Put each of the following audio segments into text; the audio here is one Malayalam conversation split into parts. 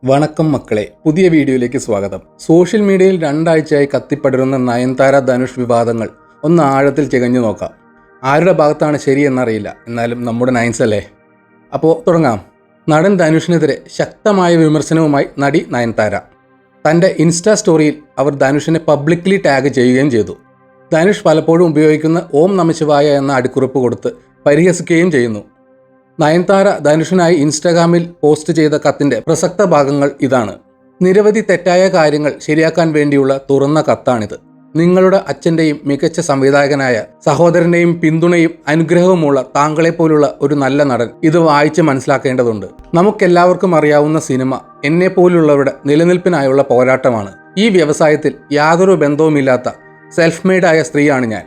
വണക്കം മക്കളെ, പുതിയ വീഡിയോയിലേക്ക് സ്വാഗതം. സോഷ്യൽ മീഡിയയിൽ രണ്ടാഴ്ചയായി കത്തിപ്പടരുന്ന നയൻതാര ധനുഷ് വിവാദങ്ങൾ ഒന്ന് ആഴത്തിൽ ചികഞ്ഞു നോക്കാം. ആരുടെ ഭാഗത്താണ് ശരിയെന്നറിയില്ല, എന്നാലും നമ്മുടെ നയൻസ് അല്ലേ. അപ്പോൾ തുടങ്ങാം. നടൻ ധനുഷിനെതിരെ ശക്തമായ വിമർശനവുമായി നടി നയൻതാര. തൻ്റെ ഇൻസ്റ്റാ സ്റ്റോറിയിൽ അവർ ധനുഷിനെ പബ്ലിക്കലി ടാഗ് ചെയ്യുകയും ചെയ്തു. ധനുഷ് പലപ്പോഴും ഉപയോഗിക്കുന്ന ഓം നമഃശിവായ എന്ന അടിക്കുറിപ്പ് കൊടുത്ത് പരിഹസിക്കുകയും ചെയ്യുന്നു. നയൻതാര ധനുഷിനായി ഇൻസ്റ്റാഗ്രാമിൽ പോസ്റ്റ് ചെയ്ത കത്തിൻ്റെ പ്രസക്ത ഭാഗങ്ങൾ ഇതാണ്. നിരവധി തെറ്റായ കാര്യങ്ങൾ ശരിയാക്കാൻ വേണ്ടിയുള്ള തുറന്ന കത്താണിത്. നിങ്ങളുടെ അച്ഛൻ്റെയും മികച്ച സംവിധായകനായ സഹോദരൻ്റെയും പിന്തുണയും അനുഗ്രഹവുമുള്ള താങ്കളെപ്പോലുള്ള ഒരു നല്ല നടൻ ഇത് വായിച്ച് മനസ്സിലാക്കേണ്ടതുണ്ട്. നമുക്കെല്ലാവർക്കും അറിയാവുന്ന സിനിമ എന്നെപ്പോലുള്ളവരുടെ നിലനിൽപ്പിനായുള്ള പോരാട്ടമാണ്. ഈ വ്യവസായത്തിൽ യാതൊരു ബന്ധവുമില്ലാത്ത സെൽഫ് മെയ്ഡായ സ്ത്രീയാണ്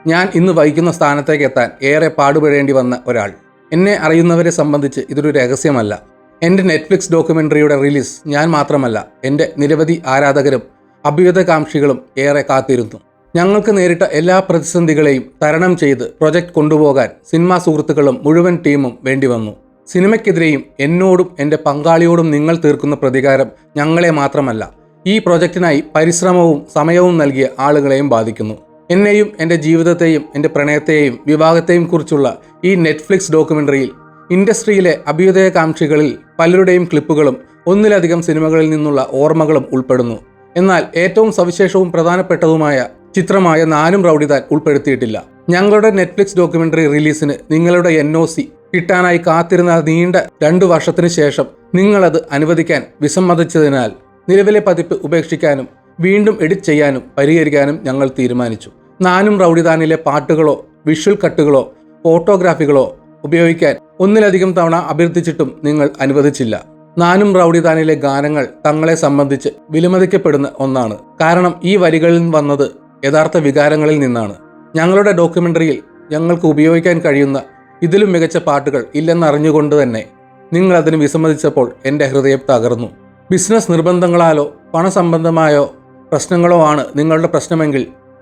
ഞാൻ ഇന്ന് വഹിക്കുന്ന സ്ഥാനത്തേക്ക് എത്താൻ ഏറെ പാടുപെടേണ്ടി വന്ന ഒരാൾ. എന്നെ അറിയുന്നവരെ സംബന്ധിച്ച് ഇതൊരു രഹസ്യമല്ല. എൻ്റെ നെറ്റ്ഫ്ലിക്സ് ഡോക്യുമെൻ്ററിയുടെ റിലീസ് ഞാൻ മാത്രമല്ല, എൻ്റെ നിരവധി ആരാധകരും അഭ്യുദയകാംക്ഷികളും ഏറെ കാത്തിരുന്നു. ഞങ്ങൾക്ക് നേരിട്ട എല്ലാ പ്രതിസന്ധികളെയും തരണം ചെയ്ത് പ്രൊജക്റ്റ് കൊണ്ടുപോകാൻ സിനിമാ സുഹൃത്തുക്കളും മുഴുവൻ ടീമും വേണ്ടി വന്നു. സിനിമയ്ക്കെതിരെയും എന്നോടും എൻ്റെ പങ്കാളിയോടും നിങ്ങൾ തീർക്കുന്ന പ്രതികാരം ഞങ്ങളെ മാത്രമല്ല, ഈ പ്രൊജക്റ്റിനായി പരിശ്രമവും സമയവും നൽകിയ ആളുകളെയും ബാധിക്കുന്നു. എന്നെയും എൻ്റെ ജീവിതത്തെയും എൻ്റെ പ്രണയത്തെയും വിവാഹത്തെയും കുറിച്ചുള്ള ഈ നെറ്റ്ഫ്ലിക്സ് ഡോക്യുമെൻ്ററിയിൽ ഇൻഡസ്ട്രിയിലെ അഭ്യുദയകാംക്ഷികളിൽ പലരുടെയും ക്ലിപ്പുകളും ഒന്നിലധികം സിനിമകളിൽ നിന്നുള്ള ഓർമ്മകളും ഉൾപ്പെടുന്നു. എന്നാൽ ഏറ്റവും സവിശേഷവും പ്രധാനപ്പെട്ടതുമായ ചിത്രമായ നാനും റൗഡിതാൻ ഉൾപ്പെടുത്തിയിട്ടില്ല. ഞങ്ങളുടെ നെറ്റ്ഫ്ലിക്സ് ഡോക്യുമെൻ്ററി റിലീസിന് നിങ്ങളുടെ NOC കിട്ടാനായി കാത്തിരുന്ന നീണ്ട 2 വർഷത്തിന് ശേഷം നിങ്ങളത് അനുവദിക്കാൻ വിസമ്മതിച്ചതിനാൽ നിലവിലെ പതിപ്പ് ഉപേക്ഷിക്കാനും വീണ്ടും എഡിറ്റ് ചെയ്യാനും പരിഹരിക്കാനും ഞങ്ങൾ തീരുമാനിച്ചു. നാനും റൗഡിതാനിലെ പാട്ടുകളോ വിഷ്വൽ കട്ടുകളോ ഫോട്ടോഗ്രാഫികളോ ഉപയോഗിക്കാൻ ഒന്നിലധികം തവണ അഭ്യർത്ഥിച്ചിട്ടും നിങ്ങൾ അനുവദിച്ചില്ല. നാനും റൗഡിതാനിലെ ഗാനങ്ങൾ തങ്ങളെ സംബന്ധിച്ച് വിലമതിക്കപ്പെടുന്ന ഒന്നാണ്. കാരണം ഈ വരികളിൽ വന്നത് യഥാർത്ഥ വികാരങ്ങളിൽ നിന്നാണ്. ഞങ്ങളുടെ ഡോക്യുമെൻ്ററിയിൽ ഞങ്ങൾക്ക് ഉപയോഗിക്കാൻ കഴിയുന്ന ഇതിലും മികച്ച പാട്ടുകൾ ഇല്ലെന്നറിഞ്ഞുകൊണ്ട് തന്നെ നിങ്ങൾ അതിന് വിസമ്മതിച്ചപ്പോൾ എൻ്റെ ഹൃദയം തകർന്നു. ബിസിനസ് നിർബന്ധങ്ങളാലോ പണസംബന്ധമായോ പ്രശ്നങ്ങളോ ആണ് നിങ്ങളുടെ പ്രശ്നമെങ്കിൽ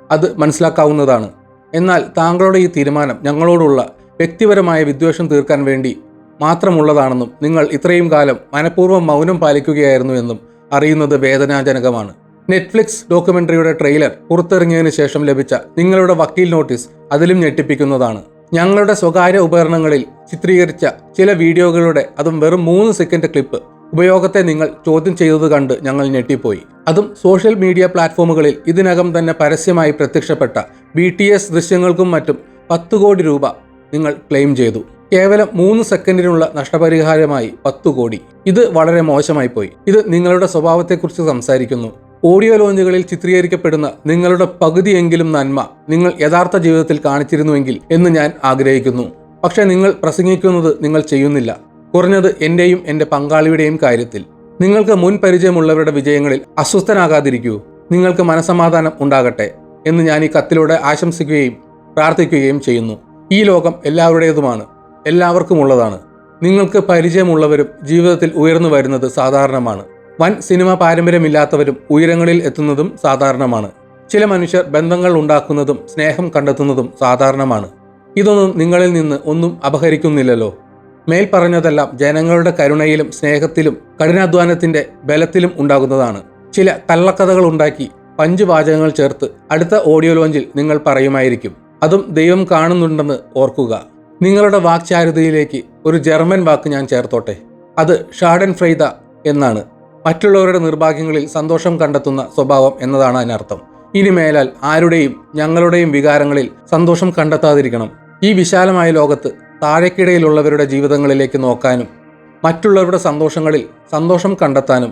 അത് മനസ്സിലാക്കാവുന്നതാണ്. എന്നാൽ താങ്കളുടെ ഈ തീരുമാനം ഞങ്ങളോടുള്ള വ്യക്തിപരമായ വിദ്വേഷം തീർക്കാൻ വേണ്ടി മാത്രമുള്ളതാണെന്നും നിങ്ങൾ ഇത്രയും കാലം മനഃപൂർവ്വം മൗനം പാലിക്കുകയായിരുന്നു എന്നും അറിയുന്നത് വേദനാജനകമാണ്. നെറ്റ്ഫ്ലിക്സ് ഡോക്യുമെൻ്ററിയുടെ ട്രെയിലർ പുറത്തിറങ്ങിയതിനു ശേഷം ലഭിച്ച നിങ്ങളുടെ വക്കീൽ നോട്ടീസ് അതിലും ഞെട്ടിപ്പിക്കുന്നതാണ്. ഞങ്ങളുടെ സ്വകാര്യ ഉപകരണങ്ങളിൽ ചിത്രീകരിച്ച ചില വീഡിയോകളുടെ അതും വെറും 3 സെക്കൻഡ് ക്ലിപ്പ് ഉപയോഗത്തെ നിങ്ങൾ ചോദ്യം ചെയ്തത് കണ്ട് ഞങ്ങൾ ഞെട്ടിപ്പോയി. അതും സോഷ്യൽ മീഡിയ പ്ലാറ്റ്ഫോമുകളിൽ ഇതിനകം തന്നെ പരസ്യമായി പ്രത്യക്ഷപ്പെട്ട BTS ദൃശ്യങ്ങൾക്കും മറ്റും 10 കോടി രൂപ നിങ്ങൾ ക്ലെയിം ചെയ്തു. കേവലം 3 സെക്കൻഡിനുള്ള നഷ്ടപരിഹാരമായി 10 കോടി. ഇത് വളരെ മോശമായി പോയി. ഇത് നിങ്ങളുടെ സ്വഭാവത്തെക്കുറിച്ച് സംസാരിക്കുന്നു. ഓഡിയോ ലോഞ്ചുകളിൽ ചിത്രീകരിക്കപ്പെടുന്ന നിങ്ങളുടെ പകുതിയെങ്കിലും നന്മ നിങ്ങൾ യഥാർത്ഥ ജീവിതത്തിൽ കാണിച്ചിരുന്നുവെങ്കിൽ എന്ന് ഞാൻ ആഗ്രഹിക്കുന്നു. പക്ഷേ നിങ്ങൾ പ്രസംഗിക്കുന്നത് നിങ്ങൾ ചെയ്യുന്നില്ല. കുറഞ്ഞത് എൻ്റെയും എൻ്റെ പങ്കാളിയുടെയും കാര്യത്തിൽ. നിങ്ങൾക്ക് മുൻ പരിചയമുള്ളവരുടെ വിജയങ്ങളിൽ അസ്വസ്ഥനാകാതിരിക്കൂ. നിങ്ങൾക്ക് മനസമാധാനം ഉണ്ടാകട്ടെ എന്ന് ഞാൻ ഈ കത്തിലൂടെ ആശംസിക്കുകയും പ്രാർത്ഥിക്കുകയും ചെയ്യുന്നു. ഈ ലോകം എല്ലാവരുടേതുമാണ്, എല്ലാവർക്കുമുള്ളതാണ്. നിങ്ങൾക്ക് പരിചയമുള്ളവരും ജീവിതത്തിൽ ഉയർന്നു വരുന്നത് സാധാരണമാണ്. വൻ സിനിമ പാരമ്പര്യമില്ലാത്തവരും ഉയരങ്ങളിൽ എത്തുന്നതും സാധാരണമാണ്. ചില മനുഷ്യർ ബന്ധങ്ങൾ ഉണ്ടാക്കുന്നതും സ്നേഹം കണ്ടെത്തുന്നതും സാധാരണമാണ്. ഇതൊന്നും നിങ്ങളിൽ നിന്ന് ഒന്നും അപഹരിക്കുന്നില്ലല്ലോ. മേൽ പറഞ്ഞതെല്ലാം ജനങ്ങളുടെ കരുണയിലും സ്നേഹത്തിലും കഠിനാധ്വാനത്തിൻ്റെ ബലത്തിലും ഉണ്ടാകുന്നതാണ്. ചില കള്ളക്കഥകൾ ഉണ്ടാക്കി പഞ്ചുവാചകങ്ങൾ ചേർത്ത് അടുത്ത ഓഡിയോ ലോഞ്ചിൽ നിങ്ങൾ പറയുമായിരിക്കും. അതും ദൈവം കാണുന്നുണ്ടെന്ന് ഓർക്കുക. നിങ്ങളുടെ വാക്ചാരുതയിലേക്ക് ഒരു ജർമ്മൻ വാക്ക് ഞാൻ ചേർത്തോട്ടെ. അത് ഷാഡൻ ഫ്രൈദ എന്നാണ്. മറ്റുള്ളവരുടെ നിർഭാഗ്യങ്ങളിൽ സന്തോഷം കണ്ടെത്തുന്ന സ്വഭാവം എന്നതാണ് അതിനർത്ഥം. ഇനി മേലാൽ ആരുടെയും ഞങ്ങളുടെയും വികാരങ്ങളിൽ സന്തോഷം കണ്ടെത്താതിരിക്കണം. ഈ വിശാലമായ ലോകത്ത് താഴേക്കിടയിലുള്ളവരുടെ ജീവിതങ്ങളിലേക്ക് നോക്കാനും മറ്റുള്ളവരുടെ സന്തോഷങ്ങളിൽ സന്തോഷം കണ്ടെത്താനും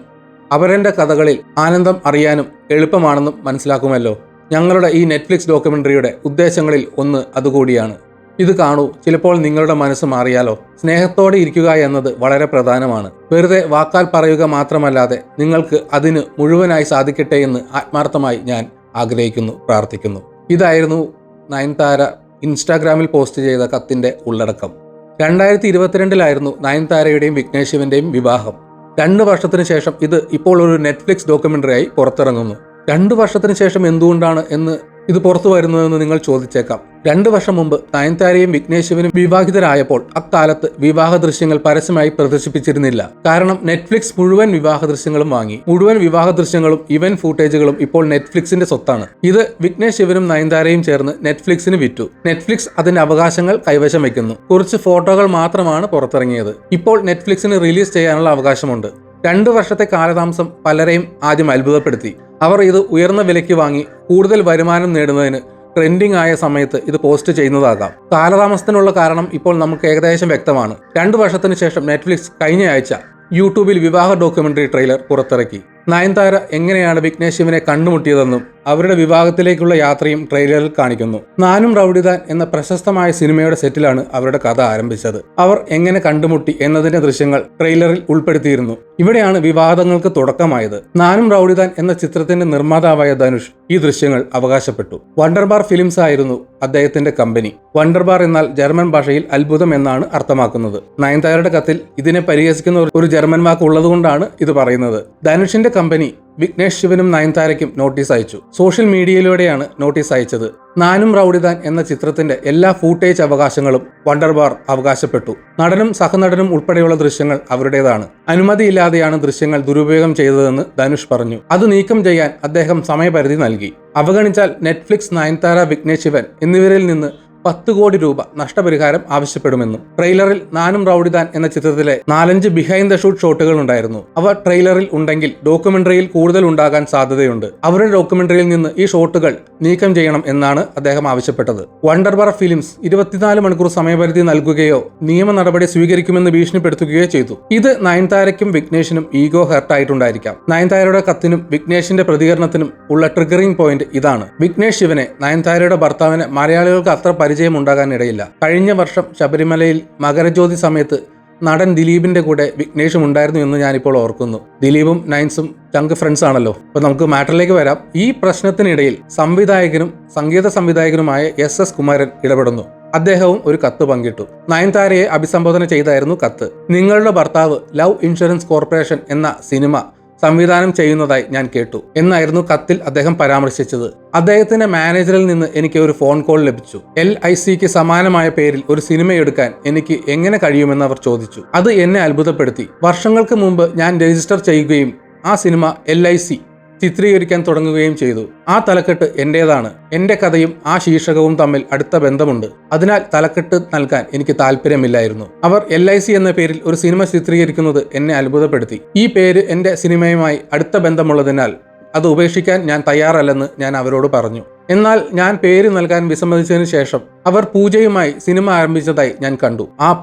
അവരുടെ കഥകളിൽ ആനന്ദം അറിയാനും എളുപ്പമാണെന്നും മനസ്സിലാക്കുമല്ലോ. ഞങ്ങളുടെ ഈ നെറ്റ്ഫ്ലിക്സ് ഡോക്യുമെൻ്ററിയുടെ ഉദ്ദേശങ്ങളിൽ ഒന്ന് അതുകൂടിയാണ്. ഇത് കാണൂ, ചിലപ്പോൾ നിങ്ങളുടെ മനസ്സ് മാറിയാലോ. സ്നേഹത്തോടെ ഇരിക്കുക എന്നത് വളരെ പ്രധാനമാണ്. വെറുതെ വാക്കാൽ പറയുക മാത്രമല്ലാതെ നിങ്ങൾക്ക് അതിന് മുഴുവനായി സാധിക്കട്ടെ എന്ന് ആത്മാർത്ഥമായി ഞാൻ ആഗ്രഹിക്കുന്നു, പ്രാർത്ഥിക്കുന്നു. ഇതായിരുന്നു നയൻതാര ഇൻസ്റ്റാഗ്രാമിൽ പോസ്റ്റ് ചെയ്ത കത്തിൻ്റെ ഉള്ളടക്കം. 2022 നയൻതാരയുടെയും വിഘ്നേഷ് ശിവൻ്റെയും വിവാഹം. 2 വർഷത്തിന് ശേഷം ഇത് ഇപ്പോൾ ഒരു നെറ്റ്ഫ്ലിക്സ് ഡോക്യുമെൻ്ററിയായി പുറത്തിറങ്ങുന്നു. 2 വർഷത്തിന് ശേഷം എന്തുകൊണ്ടാണ് എന്ന് ഇത് പുറത്തു വരുന്നതെന്ന് നിങ്ങൾ ചോദിച്ചേക്കാം. 2 വർഷം മുമ്പ് നയൻതാരയും വിഘ്നേഷ് ശിവനും വിവാഹിതരായപ്പോൾ അക്കാലത്ത് വിവാഹ ദൃശ്യങ്ങൾ പരസ്യമായി പ്രദർശിപ്പിച്ചിരുന്നില്ല. കാരണം നെറ്റ്ഫ്ലിക്സ് മുഴുവൻ വിവാഹ ദൃശ്യങ്ങളും വാങ്ങി. മുഴുവൻ വിവാഹ ദൃശ്യങ്ങളും ഇവന്റ് ഫൂട്ടേജുകളും ഇപ്പോൾ നെറ്റ്ഫ്ലിക്സിന്റെ സ്വത്താണ്. ഇത് വിഘ്നേഷ് ശിവനും നയൻതാരയും ചേർന്ന് നെറ്റ്ഫ്ലിക്സിന് വിറ്റു. നെറ്റ്ഫ്ലിക്സ് അതിന്റെ അവകാശങ്ങൾ കൈവശം വയ്ക്കുന്നു. കുറച്ച് ഫോട്ടോകൾ മാത്രമാണ് പുറത്തിറങ്ങിയത്. ഇപ്പോൾ നെറ്റ്ഫ്ലിക്സിന് റിലീസ് ചെയ്യാനുള്ള അവകാശമുണ്ട്. 2 വർഷത്തെ കാലതാമസം പലരെയും ആദ്യം അത്ഭുതപ്പെടുത്തി. അവർ ഇത് ഉയർന്ന വിലയ്ക്ക് വാങ്ങി കൂടുതൽ വരുമാനം നേടുന്നതിന് ട്രെൻഡിംഗ് ആയ സമയത്ത് ഇത് പോസ്റ്റ് ചെയ്യുന്നതാകാം. കാലതാമസത്തിനുള്ള കാരണം ഇപ്പോൾ നമുക്ക് ഏകദേശം വ്യക്തമാണ്. 2 വർഷത്തിന് ശേഷം നെറ്റ്ഫ്ലിക്സ് കഴിഞ്ഞ ആഴ്ച യൂട്യൂബിൽ വിവാഹ ഡോക്യുമെന്ററി ട്രെയിലർ പുറത്തിറക്കി. നയൻതാര എങ്ങനെയാണ് വിഘ്നേഷ് ശിവനെ കണ്ടുമുട്ടിയതെന്നും അവരുടെ വിവാഹത്തിലേക്കുള്ള യാത്രയും ട്രെയിലറിൽ കാണിക്കുന്നു. നാനും റൗഡിദാൻ എന്ന പ്രശസ്തമായ സിനിമയുടെ സെറ്റിലാണ് അവരുടെ കഥ ആരംഭിച്ചത്. അവർ എങ്ങനെ കണ്ടുമുട്ടി എന്നതിന്റെ ദൃശ്യങ്ങൾ ട്രെയിലറിൽ ഉൾപ്പെടുത്തിയിരുന്നു. ഇവിടെയാണ് വിവാദങ്ങൾക്ക് തുടക്കമായത്. നാനും റൗഡിദാൻ എന്ന ചിത്രത്തിന്റെ നിർമ്മാതാവായ ധനുഷ് ഈ ദൃശ്യങ്ങൾ അവകാശപ്പെട്ടു. വണ്ടർബാർ ഫിലിംസ് ആയിരുന്നു അദ്ദേഹത്തിന്റെ കമ്പനി. വണ്ടർബാർ എന്നാൽ ജർമ്മൻ ഭാഷയിൽ അത്ഭുതം എന്നാണ് അർത്ഥമാക്കുന്നത്. നയൻതാരയുടെ കത്തിൽ ഇതിനെ പരിഹസിക്കുന്ന ഒരു ജർമ്മൻ വാക്ക് ഉള്ളതുകൊണ്ടാണ് ഇത് പറയുന്നത്. ധനുഷിന്റെ കമ്പനി വിഘ്നേഷ് ശിവനും നയൻതാരയ്ക്കും നോട്ടീസ് അയച്ചു. സോഷ്യൽ മീഡിയയിലൂടെയാണ് നോട്ടീസ് അയച്ചത്. നാനും റൗഡിദാൻ എന്ന ചിത്രത്തിന്റെ എല്ലാ ഫൂട്ടേജ് അവകാശങ്ങളും വണ്ടർബാർ അവകാശപ്പെട്ടു. നടനും സഹനടനും ഉൾപ്പെടെയുള്ള ദൃശ്യങ്ങൾ അവരുടേതാണ്. അനുമതിയില്ലാതെയാണ് ദൃശ്യങ്ങൾ ദുരുപയോഗം ചെയ്തതെന്ന് ധനുഷ് പറഞ്ഞു. അത് നീക്കം ചെയ്യാൻ അദ്ദേഹം സമയപരിധി നൽകി. അവഗണിച്ചാൽ നെറ്റ്ഫ്ലിക്സ് നയൻതാര വിഘ്നേഷ് ശിവൻ എന്നിവരിൽ നിന്ന് 10 കോടി രൂപ നഷ്ടപരിഹാരം ആവശ്യപ്പെടുമെന്നും. ട്രെയിലറിൽ നാനും റൗഡിദാൻ എന്ന ചിത്രത്തിലെ 4-5 ബിഹൈൻഡ് ദ ഷൂട്ട് ഷോട്ടുകൾ ഉണ്ടായിരുന്നു. അവ ട്രെയിലറിൽ ഉണ്ടെങ്കിൽ ഡോക്യുമെന്ററിയിൽ കൂടുതൽ ഉണ്ടാകാൻ സാധ്യതയുണ്ട്. അവരുടെ ഡോക്യുമെന്ററിയിൽ നിന്ന് ഈ ഷോട്ടുകൾ നീക്കം ചെയ്യണം എന്നാണ് അദ്ദേഹം ആവശ്യപ്പെട്ടത്. വണ്ടർബാർ ഫിലിംസ് 24 മണിക്കൂർ സമയപരിധി നൽകുകയോ നിയമ നടപടി സ്വീകരിക്കുമെന്ന് ഭീഷണിപ്പെടുത്തുകയോ ചെയ്തു. ഇത് നയൻതാരയ്ക്കും വിഘ്നേഷിനും ഈഗോ ഹർട്ടായിട്ടുണ്ടായിരിക്കാം. നയൻതാരയുടെ കത്തിനും വിഘ്നേഷിന്റെ പ്രതികരണത്തിനും ഉള്ള ട്രിഗറിംഗ് പോയിന്റ് ഇതാണ്. വിഘ്നേഷ് ശിവനെ, നയൻതാരയുടെ ഭർത്താവിനെ മലയാളികൾക്ക് അത്ര പരിചയമുണ്ടാകാനിടയില്ല. കഴിഞ്ഞ വർഷം ശബരിമലയിൽ മകരജ്യോതി സമയത്ത് നടൻ ദിലീപിന്റെ കൂടെ വിഘ്നേഷും ഉണ്ടായിരുന്നു എന്ന് ഞാനിപ്പോൾ ഓർക്കുന്നു. ദിലീപും നയൻസും ചങ്ക് ഫ്രണ്ട്സ് ആണല്ലോ. അപ്പൊ നമുക്ക് മാറ്ററിലേക്ക് വരാം. ഈ പ്രശ്നത്തിനിടയിൽ സംവിധായകനും സംഗീത സംവിധായകനുമായ SS കുമാരൻ ഇടപെടുന്നു. അദ്ദേഹവും ഒരു കത്ത് പങ്കിട്ടു. നയൻതാരയെ അഭിസംബോധന ചെയ്തായിരുന്നു കത്ത്. നിങ്ങളുടെ ഭർത്താവ് ലവ് ഇൻഷുറൻസ് കോർപ്പറേഷൻ എന്ന സിനിമ സംവിധാനം ചെയ്യുന്നതായി ഞാൻ കേട്ടു എന്നായിരുന്നു കത്തിൽ അദ്ദേഹം പരാമർശിച്ചത്. അദ്ദേഹത്തിന്റെ മാനേജറിൽ നിന്ന് എനിക്ക് ഒരു ഫോൺ കോൾ ലഭിച്ചു. LICക്ക് സമാനമായ പേരിൽ ഒരു സിനിമയെടുക്കാൻ എനിക്ക് എങ്ങനെ കഴിയുമെന്ന് അവർ ചോദിച്ചു. അത് എന്നെ അത്ഭുതപ്പെടുത്തി. വർഷങ്ങൾക്ക് മുമ്പ് ഞാൻ രജിസ്റ്റർ ചെയ്യുകയും ആ സിനിമ LIC ചിത്രീകരിക്കാൻ തുടങ്ങുകയും ചെയ്തു. ആ തലക്കെട്ട് എന്റേതാണ്. എന്റെ കഥയും ആ ശീർഷകവും തമ്മിൽ അടുത്ത ബന്ധമുണ്ട്. അതിനാൽ തലക്കെട്ട് നൽകാൻ എനിക്ക് താല്പര്യമില്ലായിരുന്നു. അവർ LIC എന്ന പേരിൽ ഒരു സിനിമ ചിത്രീകരിക്കുന്നത് എന്നെ അത്ഭുതപ്പെടുത്തി. ഈ പേര് എന്റെ സിനിമയുമായി അടുത്ത ബന്ധമുള്ളതിനാൽ അത് ഉപേക്ഷിക്കാൻ ഞാൻ തയ്യാറല്ലെന്ന് ഞാൻ അവരോട് പറഞ്ഞു. എന്നാൽ ഞാൻ പേര് നൽകാൻ വിസമ്മതിച്ചതിന് ശേഷം അവർ പൂജയുമായി സിനിമ ആരംഭിച്ചതായി ഞാൻ കണ്ടു.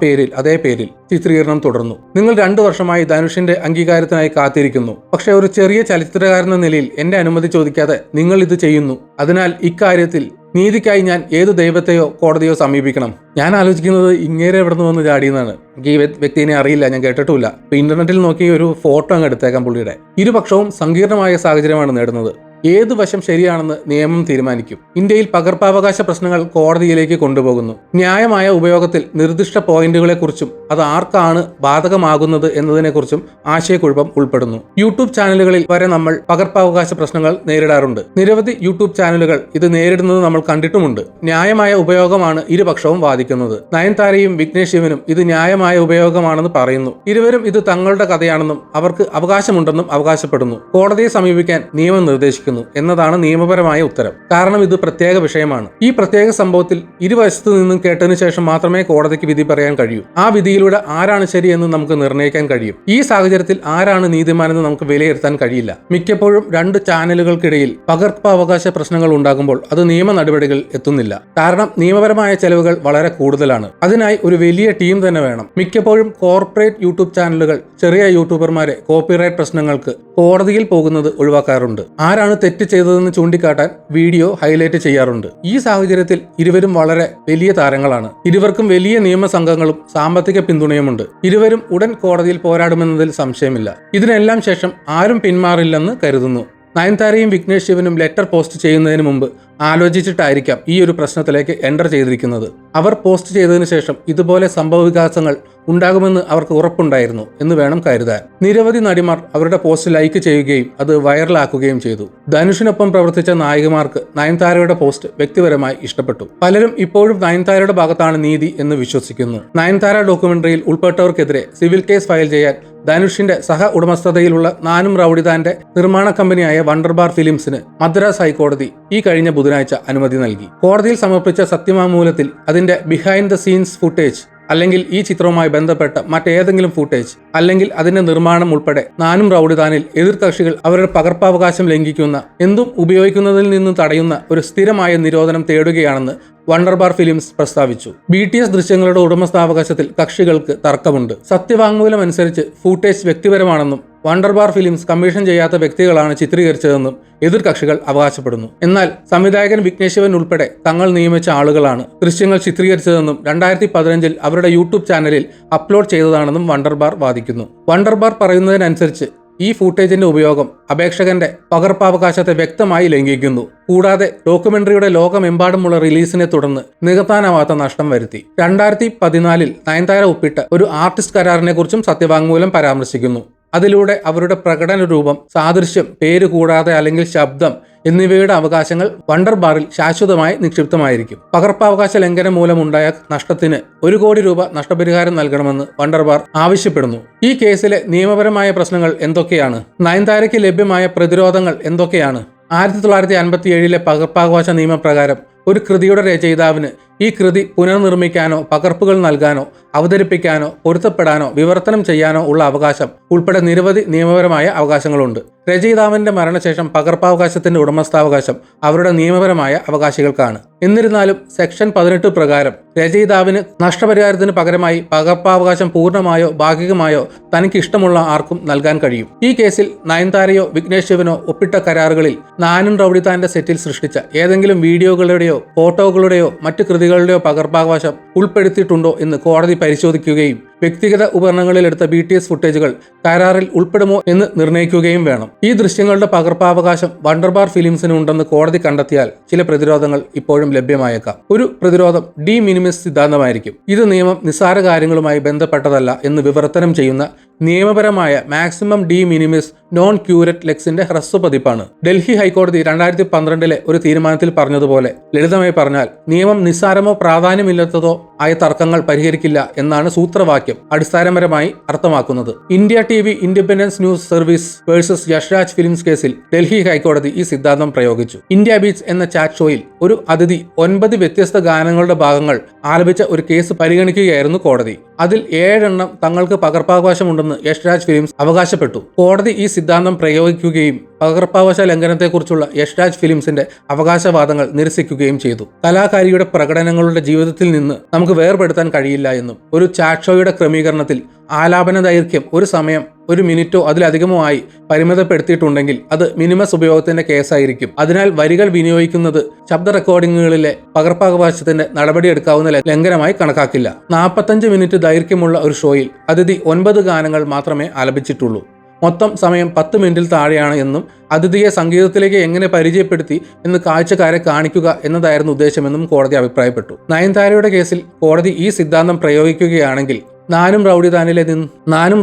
അതേ പേരിൽ ചിത്രീകരണം തുടർന്നു. നിങ്ങൾ 2 വർഷമായി ധനുഷിന്റെ അംഗീകാരത്തിനായി കാത്തിരിക്കുന്നു. പക്ഷെ ഒരു ചെറിയ ചലച്ചിത്രകാരൻ എന്ന നിലയിൽ എന്റെ അനുമതി ചോദിക്കാതെ നിങ്ങൾ ഇത് ചെയ്യുന്നു. അതിനാൽ ഇക്കാര്യത്തിൽ നീതിക്കായി ഞാൻ ഏതു ദൈവത്തെയോ കോടതിയോ സമീപിക്കണം? ഞാൻ ആലോചിക്കുന്നത് ഇങ്ങേരെ എവിടെ നിന്ന് വന്ന് ചാടിയെന്നാണ്. എനിക്ക് ഈ വ്യക്തിനെ അറിയില്ല, ഞാൻ കേട്ടിട്ടില്ല. ഇപ്പൊ ഇന്റർനെറ്റിൽ നോക്കി ഒരു ഫോട്ടോ അങ്ങ് എടുത്തേക്കാം പുള്ളിയുടെ. ഇരുപക്ഷവും സങ്കീർണമായ സാഹചര്യമാണ് നേടുന്നത്. ഏത് വശം ശരിയാണെന്ന് നിയമം തീരുമാനിക്കും. ഇന്ത്യയിൽ പകർപ്പവകാശ പ്രശ്നങ്ങൾ കോടതിയിലേക്ക് കൊണ്ടുപോകുന്നു. ന്യായമായ ഉപയോഗത്തിൽ നിർദ്ദിഷ്ട പോയിന്റുകളെക്കുറിച്ചും അത് ആർക്കാണ് ബാധകമാകുന്നത് എന്നതിനെക്കുറിച്ചും ആശയക്കുഴപ്പം ഉൾപ്പെടുന്നു. യൂട്യൂബ് ചാനലുകളിൽ വരെ നമ്മൾ പകർപ്പവകാശ പ്രശ്നങ്ങൾ നേരിടാറുണ്ട്. നിരവധി യൂട്യൂബ് ചാനലുകൾ ഇത് നേരിടുന്നത് നമ്മൾ കണ്ടിട്ടുമുണ്ട്. ന്യായമായ ഉപയോഗമാണ് ഇരുപക്ഷവും വാദിക്കുന്നത്. നയൻതാരയും വിഘ്നേഷ് ശിവനും ഇത് ന്യായമായ ഉപയോഗമാണെന്ന് പറയുന്നു. ഇരുവരും ഇത് തങ്ങളുടെ കഥയാണെന്നും അവർക്ക് അവകാശമുണ്ടെന്നും അവകാശപ്പെടുന്നു. കോടതിയെ സമീപിക്കാൻ നിയമം നിർദ്ദേശിക്കുന്നു എന്നതാണ് നിയമപരമായ ഉത്തരം. കാരണം ഇത് പ്രത്യേക വിഷയമാണ്. ഈ പ്രത്യേക സംഭവത്തിൽ ഇരുവശത്തു നിന്നും കേട്ടതിനു ശേഷം മാത്രമേ കോടതിക്ക് വിധി പറയാൻ കഴിയൂ. ആ വിധിയിലൂടെ ആരാണ് ശരിയെന്ന് നമുക്ക് നിർണ്ണയിക്കാൻ കഴിയും. ഈ സാഹചര്യത്തിൽ ആരാണ് നീതിമാനെന്ന് നമുക്ക് വിലയിരുത്താൻ കഴിയില്ല. മിക്കപ്പോഴും 2 ചാനലുകൾക്കിടയിൽ പകർപ്പവകാശ പ്രശ്നങ്ങൾ ഉണ്ടാകുമ്പോൾ അത് നിയമ നടപടികളിൽ എത്തുന്നില്ല. കാരണം നിയമപരമായ ചെലവുകൾ വളരെ കൂടുതലാണ്. അതിനായി ഒരു വലിയ ടീം തന്നെ വേണം. മിക്കപ്പോഴും കോർപ്പറേറ്റ് യൂട്യൂബ് ചാനലുകൾ ചെറിയ യൂട്യൂബർമാരെ കോപ്പിറൈറ്റ് പ്രശ്നങ്ങൾക്ക് കോടതിയിൽ പോകുന്നത് ഒഴിവാക്കാറുണ്ട്. ആരാണ് തെറ്റ് ചെയ്തതെന്ന് ചൂണ്ടിക്കാട്ടാൻ വീഡിയോ ഹൈലൈറ്റ് ചെയ്യാറുണ്ട്. ഈ സാഹചര്യത്തിൽ ഇരുവരും വളരെ വലിയ താരങ്ങളാണ്. ഇരുവർക്കും വലിയ നിയമസംഘങ്ങളും സാമ്പത്തിക പിന്തുണയുമുണ്ട്. ഇരുവരും ഉടൻ കോടതിയിൽ പോരാടുമെന്നതിൽ സംശയമില്ല. ഇതിനെല്ലാം ശേഷം ആരും പിന്മാറില്ലെന്ന് കരുതുന്നു. നയൻതാരയും വിഘ്നേഷ് ശിവനും ലെറ്റർ പോസ്റ്റ് ചെയ്യുന്നതിന് മുമ്പ് ആലോചിച്ചിട്ടായിരിക്കാം ഈ ഒരു പ്രശ്നത്തിലേക്ക് എൻ്റർ ചെയ്തിരിക്കുന്നത്. അവർ പോസ്റ്റ് ചെയ്തതിനു ശേഷം ഇതുപോലെ സംഭവവികാസങ്ങൾ ഉണ്ടാകുമെന്ന് അവർക്ക് ഉറപ്പുണ്ടായിരുന്നു എന്ന് വേണം കരുതാൻ. നിരവധി നടിമാർ അവരുടെ പോസ്റ്റ് ലൈക്ക് ചെയ്യുകയും അത് വൈറലാക്കുകയും ചെയ്തു. ധനുഷിനൊപ്പം പ്രവർത്തിച്ച നായികമാർക്ക് നയൻതാരയുടെ പോസ്റ്റ് വ്യക്തിപരമായി ഇഷ്ടപ്പെട്ടു. പലരും ഇപ്പോഴും നയൻതാരയുടെ ഭാഗത്താണ് നീതി എന്ന് വിശ്വസിക്കുന്നു. നയൻതാര ഡോക്യുമെന്ററിയിൽ ഉൾപ്പെട്ടവർക്കെതിരെ സിവിൽ കേസ് ഫയൽ ചെയ്യാൻ ധനുഷിന്റെ സഹ ഉടമസ്ഥതയിലുള്ള നാനും റൌഡിദാന്റെ നിർമ്മാണ കമ്പനിയായ വണ്ടർബാർ ഫിലിംസിന് മദ്രാസ് ഹൈക്കോടതി ഈ കഴിഞ്ഞ ബുധനാഴ്ച അനുമതി നൽകി. കോടതിയിൽ സമർപ്പിച്ച സത്യവാങ്മൂലത്തിൽ അതിന്റെ ബിഹൈൻഡ് ദ സീൻസ് ഫുട്ടേജ് അല്ലെങ്കിൽ ഈ ചിത്രവുമായി ബന്ധപ്പെട്ട മറ്റേതെങ്കിലും ഫുട്ടേജ് അല്ലെങ്കിൽ അതിന്റെ നിർമ്മാണം ഉൾപ്പെടെ നാനും റൌഡിദാനിൽ എതിർകക്ഷികൾ അവരുടെ പകർപ്പവകാശം ലംഘിക്കുന്ന എന്തും ഉപയോഗിക്കുന്നതിൽ നിന്നും തടയുന്ന ഒരു സ്ഥിരമായ നിരോധനം തേടുകയാണെന്ന് വണ്ടർബാർ ഫിലിംസ് പ്രസ്താവിച്ചു. BTS ദൃശ്യങ്ങളുടെ ഉടമസ്ഥാവകാശത്തിൽ കക്ഷികൾക്ക് തർക്കമുണ്ട്. സത്യവാങ്മൂലം അനുസരിച്ച് ഫൂട്ടേജ് വ്യക്തിപരമാണെന്നും വണ്ടർബാർ ഫിലിംസ് കമ്മീഷൻ ചെയ്യാത്ത വ്യക്തികളാണ് ചിത്രീകരിച്ചതെന്നും എതിർകക്ഷികൾ അവകാശപ്പെടുന്നു. എന്നാൽ സംവിധായകൻ വിഘ്നേഷ് ശിവൻ ഉൾപ്പെടെ തങ്ങൾ നിയമിച്ച ആളുകളാണ് ദൃശ്യങ്ങൾ ചിത്രീകരിച്ചതെന്നും 2015 അവരുടെ യൂട്യൂബ് ചാനലിൽ അപ്ലോഡ് ചെയ്തതാണെന്നും വണ്ടർബാർ വാദിക്കുന്നു. വണ്ടർബാർ പറയുന്നതിനനുസരിച്ച് ഈ ഫൂട്ടേജിന്റെ ഉപയോഗം അപേക്ഷകന്റെ പകർപ്പവകാശത്തെ വ്യക്തമായി ലംഘിക്കുന്നു. കൂടാതെ ഡോക്യുമെന്ററിയുടെ ലോകമെമ്പാടുമുള്ള റിലീസിനെ തുടർന്ന് നികത്താനാവാത്ത നഷ്ടം വരുത്തി. 2014 നയൻതാര ഒപ്പിട്ട ഒരു ആർട്ടിസ്റ്റ് കരാറിനെ കുറിച്ചും സത്യവാങ്മൂലം പരാമർശിക്കുന്നു. അതിലൂടെ അവരുടെ പ്രകടന രൂപം, സാദൃശ്യം, പേര് കൂടാതെ അല്ലെങ്കിൽ ശബ്ദം എന്നിവയുടെ അവകാശങ്ങൾ വണ്ടർബാറിൽ ശാശ്വതമായി നിക്ഷിപ്തമായിരിക്കും. പകർപ്പവകാശ ലംഘനം മൂലമുണ്ടായ നഷ്ടത്തിന് 1 കോടി രൂപ നഷ്ടപരിഹാരം നൽകണമെന്ന് വണ്ടർബാർ ആവശ്യപ്പെടുന്നു. ഈ കേസിലെ നിയമപരമായ പ്രശ്നങ്ങൾ എന്തൊക്കെയാണ്? നയൻതാരയ്ക്ക് ലഭ്യമായ പ്രതിരോധങ്ങൾ എന്തൊക്കെയാണ്? 1957 പകർപ്പവകാശ നിയമപ്രകാരം ഒരു കൃതിയുടെ രചയിതാവിന് ഈ കൃതി പുനർനിർമ്മിക്കാനോ പകർപ്പുകൾ നൽകാനോ അവതരിപ്പിക്കാനോ പൊരുത്തപ്പെടാനോ വിവർത്തനം ചെയ്യാനോ ഉള്ള അവകാശം ഉൾപ്പെടെ നിരവധി നിയമപരമായ അവകാശങ്ങളുണ്ട്. രചയിതാവിന്റെ മരണശേഷം പകർപ്പവകാശത്തിന്റെ ഉടമസ്ഥാവകാശം അവരുടെ നിയമപരമായ അവകാശികൾക്കാണ്. എന്നിരുന്നാലും സെക്ഷൻ 18 പ്രകാരം രചയിതാവിന് നഷ്ടപരിഹാരത്തിന് പകരമായി പകർപ്പവകാശം പൂർണ്ണമായോ ഭാഗികമായോ തനിക്ക് ഇഷ്ടമുള്ള ആർക്കും നൽകാൻ കഴിയും. ഈ കേസിൽ നയൻതാരയോ വിഘ്നേഷ് ശിവനോ ഒപ്പിട്ട കരാറുകളിൽ നാനും റൌഡിദാന്റെ സെറ്റിൽ സൃഷ്ടിച്ച ഏതെങ്കിലും വീഡിയോകളുടെയോ ഫോട്ടോകളുടെയോ മറ്റു കൃതികളുടെയോ പകർപ്പവകാശം ഉൾപ്പെടുത്തിയിട്ടുണ്ടോ എന്ന് കോടതി പരിശോധിക്കുകയും വ്യക്തിഗത ഉപകരണങ്ങളിലെടുത്ത BTS ഫുട്ടേജുകൾ കരാറിൽ ഉൾപ്പെടുമോ എന്ന് നിർണ്ണയിക്കുകയും വേണം. ഈ ദൃശ്യങ്ങളുടെ പകർപ്പവകാശം വണ്ടർബാർ ഫിലിംസിന് ഉണ്ടെന്ന് കോടതി കണ്ടെത്തിയാൽ ചില പ്രതിരോധങ്ങൾ ഇപ്പോഴും ലഭ്യമായേക്കാം. ഒരു പ്രതിരോധം ഡി മിനിമിസ് സിദ്ധാന്തമായിരിക്കും. ഇത് നിയമം നിസ്സാര കാര്യങ്ങളുമായി ബന്ധപ്പെട്ടതല്ല എന്ന് വിവർത്തനം ചെയ്യുന്ന നിയമപരമായ മാക്സിമം ഡി മിനിമിസ് നോൺ ക്യൂരറ്റ് ലെക്സിന്റെ ഹ്രസ്വപതിപ്പാണ്. ഡൽഹി ഹൈക്കോടതി 2012 ഒരു തീരുമാനത്തിൽ പറഞ്ഞതുപോലെ ലളിതമായി പറഞ്ഞാൽ നിയമം നിസ്സാരമോ പ്രാധാന്യമില്ലാത്തതോ ആയ തർക്കങ്ങൾ പരിഹരിക്കില്ല എന്നാണ് സൂത്രവാക്യം അടിസ്ഥാനപരമായി അർത്ഥമാക്കുന്നത്. India TV independence news service versus Yashraj films കേസിൽ ഡൽഹി ഹൈക്കോടതി ഈ സിദ്ധാന്തം പ്രയോഗിച്ചു. ഇന്ത്യ ബീച്ച് എന്ന ചാറ്റ് ഷോയിൽ ഒരു അതിഥി 9 വ്യത്യസ്ത ഗാനങ്ങളുടെ ഭാഗങ്ങൾ ആലപിച്ച ഒരു കേസ് പരിഗണിക്കുകയായിരുന്നു കോടതി. അതിൽ 7 എണ്ണം തങ്ങൾക്ക് പകർപ്പവകാശമുണ്ടെന്ന് യഷ്രാജ് ഫിലിംസ് അവകാശപ്പെട്ടു. കോടതി ഈ സിദ്ധാന്തം പ്രയോഗിക്കുകയും പകർപ്പവകാശ ലംഘനത്തെക്കുറിച്ചുള്ള യഷ്രാജ് ഫിലിംസിന്റെ അവകാശവാദങ്ങൾ നിരസിക്കുകയും ചെയ്തു. കലാകാരിയുടെ പ്രകടനങ്ങളുടെ ജീവിതത്തിൽ നിന്ന് നമുക്ക് വേർപെടുത്താൻ കഴിയില്ല എന്നും ഒരു ചാറ്റ് ഷോയുടെ ക്രമീകരണത്തിൽ ആലാപന ദൈർഘ്യം ഒരു സമയം 1 മിനിറ്റോ അതിലധികമോ ആയി പരിമിതപ്പെടുത്തിയിട്ടുണ്ടെങ്കിൽ അത് മിനിമസ് ഉപയോഗത്തിന്റെ കേസായിരിക്കും. അതിനാൽ വരികൾ വിനിയോഗിക്കുന്നത് ശബ്ദ റെക്കോർഡിങ്ങുകളിലെ പകർപ്പവകാശത്തിന്റെ നടപടിയെടുക്കാവുന്ന ലംഘനമായി കണക്കാക്കില്ല. 45 മിനിറ്റ് ദൈർഘ്യമുള്ള ഒരു ഷോയിൽ അതിഥി 9 ഗാനങ്ങൾ മാത്രമേ ആലപിച്ചിട്ടുള്ളൂ. മൊത്തം സമയം 10 മിനിറ്റിൽ താഴെയാണ് എന്നും അതിഥിയെ സംഗീതത്തിലേക്ക് എങ്ങനെ പരിചയപ്പെടുത്തി എന്ന് കാഴ്ചക്കാരെ കാണിക്കുക എന്നതായിരുന്നു ഉദ്ദേശമെന്നും കോടതി അഭിപ്രായപ്പെട്ടു. നയൻതാരയുടെ കേസിൽ കോടതി ഈ സിദ്ധാന്തം പ്രയോഗിക്കുകയാണെങ്കിൽ നാനും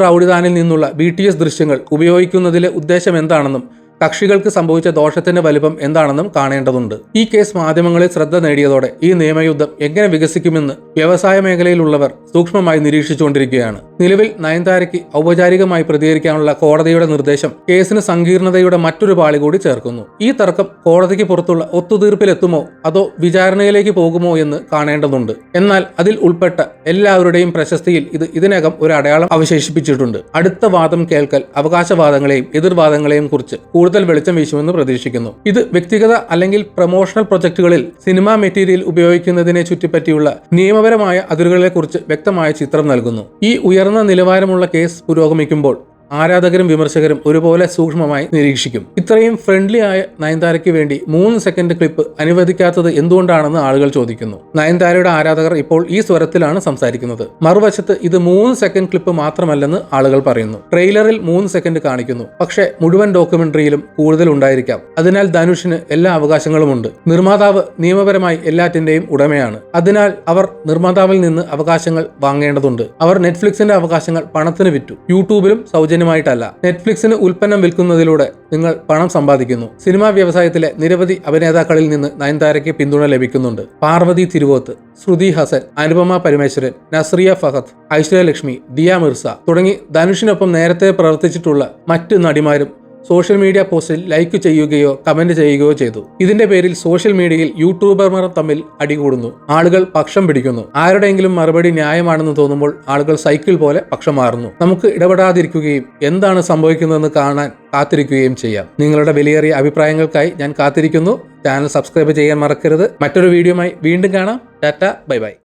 റൌഡിദാനിൽ നിന്നുള്ള BTS ദൃശ്യങ്ങൾ ഉപയോഗിക്കുന്നതിലെ ഉദ്ദേശം എന്താണെന്നും കക്ഷികൾക്ക് സംഭവിച്ച ദോഷത്തിന്റെ വലിപ്പം എന്താണെന്നും കാണേണ്ടതുണ്ട്. ഈ കേസ് മാധ്യമങ്ങളിൽ ശ്രദ്ധ നേടിയതോടെ ഈ നിയമയുദ്ധം എങ്ങനെ വികസിക്കുമെന്ന് വ്യവസായ മേഖലയിലുള്ളവർ സൂക്ഷ്മമായി നിരീക്ഷിച്ചുകൊണ്ടിരിക്കുകയാണ്. നിലവിൽ നയൻതാരയ്ക്ക് ഔപചാരികമായി പ്രതികരിക്കാനുള്ള കോടതിയുടെ നിർദ്ദേശം കേസിന് സങ്കീർണതയുടെ മറ്റൊരു പാളി കൂടി ചേർക്കുന്നു. ഈ തർക്കം കോടതിക്ക് പുറത്തുള്ള ഒത്തുതീർപ്പിലെത്തുമോ അതോ വിചാരണയിലേക്ക് പോകുമോ എന്ന് കാണേണ്ടതുണ്ട്. എന്നാൽ അതിൽ ഉൾപ്പെട്ട എല്ലാവരുടെയും പ്രശസ്തിയിൽ ഇത് ഇതിനകം ഒരു അടയാളം അവശേഷിപ്പിച്ചിട്ടുണ്ട്. അടുത്ത വാദം കേൾക്കൽ അവകാശവാദങ്ങളെയും എതിർവാദങ്ങളെയും കുറിച്ച് കൂടുതൽ വെളിച്ചം വീശുമെന്ന് പ്രതീക്ഷിക്കുന്നു. ഇത് വ്യക്തിഗത അല്ലെങ്കിൽ പ്രൊമോഷണൽ പ്രൊജക്ടുകളിൽ സിനിമാ മെറ്റീരിയൽ ഉപയോഗിക്കുന്നതിനെ ചുറ്റിപ്പറ്റിയുള്ള നിയമപരമായ അതിരുകളെക്കുറിച്ച് വ്യക്തമായ ചിത്രം നൽകുന്നു. ഈ ഉയർന്ന നിലവാരമുള്ള കേസ് പുരോഗമിക്കുമ്പോൾ ആരാധകരും വിമർശകരും ഒരുപോലെ സൂക്ഷ്മമായി നിരീക്ഷിക്കും. ഇത്രയും ഫ്രണ്ട്ലി ആയ നയൻതാരയ്ക്ക് വേണ്ടി 3 സെക്കൻഡ് ക്ലിപ്പ് അനുവദിക്കാത്തത് എന്തുകൊണ്ടാണെന്ന് ആളുകൾ ചോദിക്കുന്നു. നയൻതാരയുടെ ആരാധകർ ഇപ്പോൾ ഈ സ്വരത്തിലാണ് സംസാരിക്കുന്നത്. മറുവശത്ത് ഇത് 3 സെക്കൻഡ് ക്ലിപ്പ് മാത്രമല്ലെന്ന് ആളുകൾ പറയുന്നു. ട്രെയിലറിൽ 3 സെക്കൻഡ് കാണിക്കുന്നു, പക്ഷേ മുഴുവൻ ഡോക്യുമെന്ററിയിലും കൂടുതൽ ഉണ്ടായിരിക്കാം. അതിനാൽ ധനുഷിന് എല്ലാ അവകാശങ്ങളുമുണ്ട്. നിർമ്മാതാവ് നിയമപരമായി എല്ലാറ്റിന്റെയും ഉടമയാണ്. അതിനാൽ അവർ നിർമ്മാതാവിൽ നിന്ന് അവകാശങ്ങൾ വാങ്ങേണ്ടതുണ്ട്. അവർ നെറ്റ്ഫ്ലിക്സിന്റെ അവകാശങ്ങൾ പണത്തിന് വിറ്റു. യൂട്യൂബിലും സൗജന്യമായിട്ടല്ല. നെറ്റ്ഫ്ലിക്സിന് ഉൽപ്പന്നം വിൽക്കുന്നതിലൂടെ നിങ്ങൾ പണം സമ്പാദിക്കുന്നു. സിനിമാ വ്യവസായത്തിലെ നിരവധി അഭിനേതാക്കളിൽ നിന്ന് നയൻതാരയ്ക്ക് പിന്തുണ ലഭിക്കുന്നുണ്ട്. പാർവതി തിരുവോത്ത്, ശ്രുതി ഹസൻ, അനുപമ പരമേശ്വരൻ, നസ്രിയ ഫഹദ്, ഐശ്വര്യലക്ഷ്മി, ദിയ മിർസ തുടങ്ങി ധനുഷിനൊപ്പം നേരത്തെ പ്രവർത്തിച്ചിട്ടുള്ള മറ്റ് നടിമാരും സോഷ്യൽ മീഡിയ പോസ്റ്റിൽ ലൈക്ക് ചെയ്യുകയോ കമന്റ് ചെയ്യുകയോ ചെയ്തു. ഇതിന്റെ പേരിൽ സോഷ്യൽ മീഡിയയിൽ യൂട്യൂബർമാർ തമ്മിൽ അടികൂടുന്നു. ആളുകൾ പക്ഷം പിടിക്കുന്നു. ആരുടെയെങ്കിലും മറുപടി ന്യായമാണെന്ന് തോന്നുമ്പോൾ ആളുകൾ സൈക്കിൾ പോലെ പക്ഷം മാറുന്നു. നമുക്ക് ഇടപെടാതിരിക്കുകയും എന്താണ് സംഭവിക്കുന്നതെന്ന് കാണാൻ കാത്തിരിക്കുകയും ചെയ്യാം. നിങ്ങളുടെ വിലയേറിയ അഭിപ്രായങ്ങൾക്കായി ഞാൻ കാത്തിരിക്കുന്നു. ചാനൽ സബ്സ്ക്രൈബ് ചെയ്യാൻ മറക്കരുത്. മറ്റൊരു വീഡിയോയുമായി വീണ്ടും കാണാം. Tata, bye bye.